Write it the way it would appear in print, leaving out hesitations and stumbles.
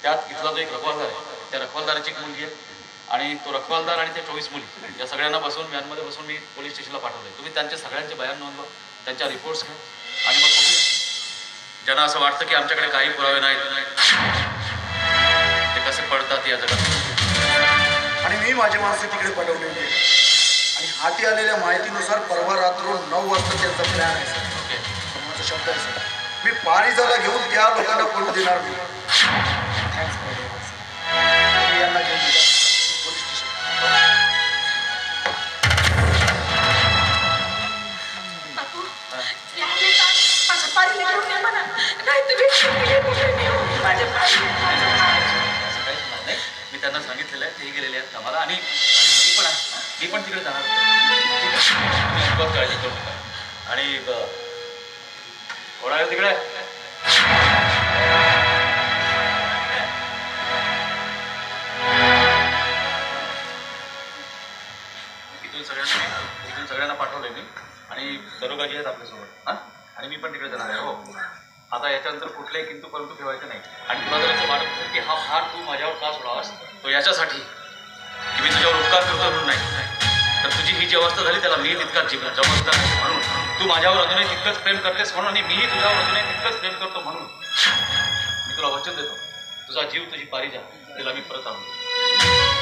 त्यात इथला जो एक रखवालदार आहे त्या रखवालदाराची एक मुलगी आहे आणि तो रखवालदार आणि ते 24 मुली या सगळ्यांना बसवून व्हॅनमध्ये बसून मी पोलीस स्टेशनला पाठवलं. तुम्ही त्यांचे सगळ्यांचे बयान नोंदवा, त्यांच्या रिपोर्ट्स घ्या आणि मग बघूया. ज्यांना असं वाटतं की आमच्याकडे काही पुरावे नाहीत ते कसे पडतात या जगात. आणि मी माझे माणसं तिकडे पाठवलेली आहे आणि हाती आलेल्या माहितीनुसार परवा रात्र 9 वाजता त्यांचा प्लॅन आहे सर. ओके, माझा शब्द आहे सर. मी पारिजाला घेऊन त्या लोकांना पळू देणार नाही. यांना घेऊन पोलीस स्टेशन. बापू माझ्या पारीला घेऊन या म्हणा. नाही तुम्ही माझ्या पारीला असं काहीच होणार नाही. मी त्यांना सांगितलेलं आहे, तेही गेलेले आहेत कामाला आणि मी पण तिकडे जाणार होतो. काळजी करू नका आणि थोडा वेळ तिकडे इथून सगळ्यांना पाठवलंय मी आणि दरोगाजी आहेत आपल्यासोबत. हां, आणि मी पण तिकडे जाणार आहे. हो, आता याच्यानंतर कुठल्याही किंतु परंतु ठेवायचं नाही. आणि तुला जर असं वाटत असेल की हा भार तू माझ्यावर का सोडावास, तो याच्यासाठी की मी तुझ्यावर उपकार करतो म्हणून नाही, तर तुझी ही जी अवस्था झाली त्याला मी तितकाच जबाबदार आहे म्हणून, तू माझ्यावर अजूनही तितकंच प्रेम करतेस म्हणून आणि मीही तुझ्यावर अजूनही तितकंच प्रेम करतो म्हणून मी तुला वचन देतो, तुझा जीव तुझी पारिजा तिला मी परत आणतो.